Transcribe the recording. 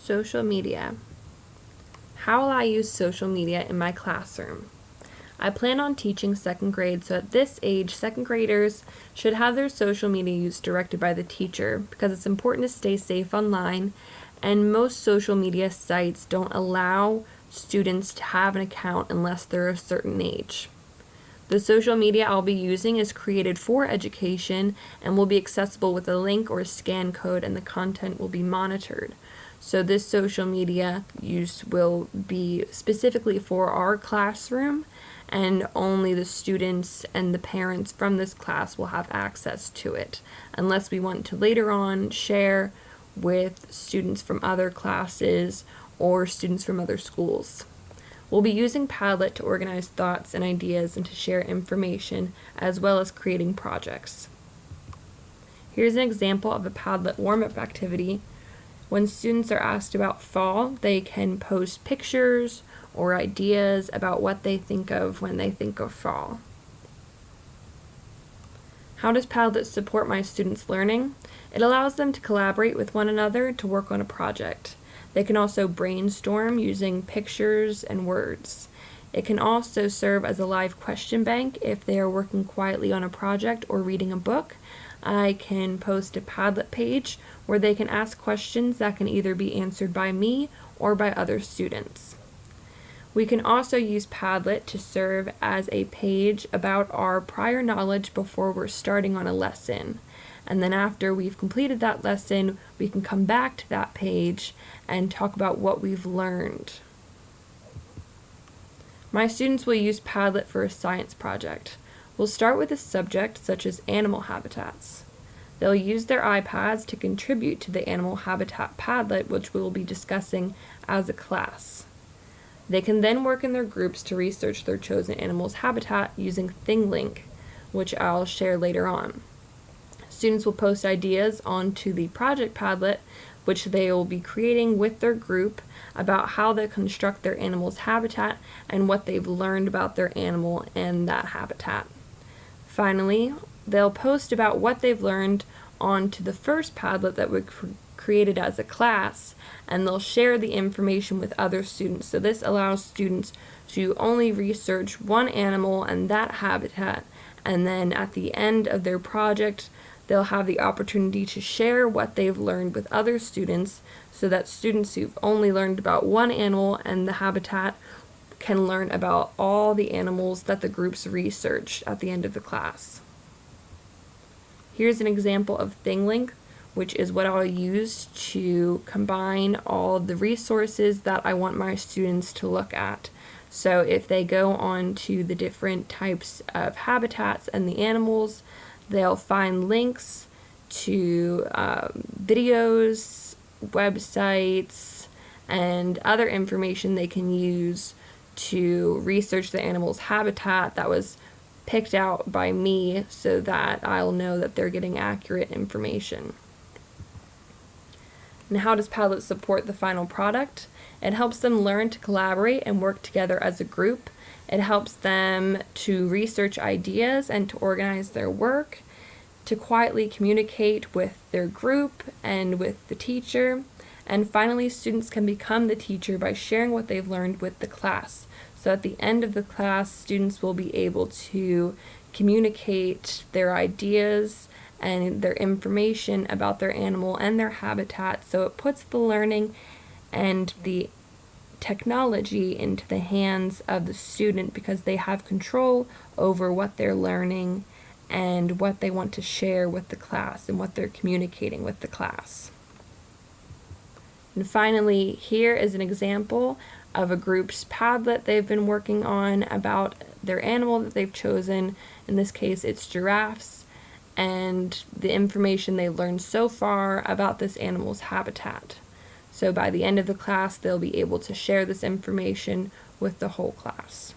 Social media. How will I use social media in my classroom? I plan on teaching second grade, so at this age, second graders should have their social media use directed by the teacher because it's important to stay safe online, and most social media sites don't allow students to have an account unless they're a certain age. The social media I'll be using is created for education and will be accessible with a link or a scan code, and the content will be monitored. So this social media use will be specifically for our classroom, and only the students and the parents from this class will have access to it, unless we want to later on share with students from other classes or students from other schools. We'll be using Padlet to organize thoughts and ideas and to share information, as well as creating projects. Here's an example of a Padlet warm-up activity. When students are asked about fall, they can post pictures or ideas about what they think of when they think of fall. How does Padlet support my students' learning? It allows them to collaborate with one another to work on a project. They can also brainstorm using pictures and words. It can also serve as a live question bank if they are working quietly on a project or reading a book. I can post a Padlet page where they can ask questions that can either be answered by me or by other students. We can also use Padlet to serve as a page about our prior knowledge before we're starting on a lesson. And then after we've completed that lesson, we can come back to that page and talk about what we've learned. My students will use Padlet for a science project. We'll start with a subject such as animal habitats. They'll use their iPads to contribute to the animal habitat Padlet, which we will be discussing as a class. They can then work in their groups to research their chosen animal's habitat using ThingLink, which I'll share later on. Students will post ideas onto the project Padlet, which they will be creating with their group about how they construct their animal's habitat and what they've learned about their animal and that habitat. Finally, they'll post about what they've learned onto the first Padlet that we created as a class, and they'll share the information with other students. So this allows students to only research one animal and that habitat, and then at the end of their project, they'll have the opportunity to share what they've learned with other students, so that students who've only learned about one animal and the habitat can learn about all the animals that the groups researched at the end of the class. Here's an example of ThingLink, which is what I'll use to combine all the resources that I want my students to look at. So if they go on to the different types of habitats and the animals, they'll find links to videos, websites, and other information they can use to research the animal's habitat that was picked out by me, so that I'll know that they're getting accurate information. And how does Padlet support the final product? It helps them learn to collaborate and work together as a group. It helps them to research ideas and to organize their work, to quietly communicate with their group and with the teacher. And finally, students can become the teacher by sharing what they've learned with the class. So at the end of the class, students will be able to communicate their ideas and their information about their animal and their habitat. So it puts the learning and the technology into the hands of the student, because they have control over what they're learning and what they want to share with the class and what they're communicating with the class. And finally, here is an example of a group's Padlet they've been working on about their animal that they've chosen. In this case, it's giraffes, and the information they've learned so far about this animal's habitat. So by the end of the class, they'll be able to share this information with the whole class.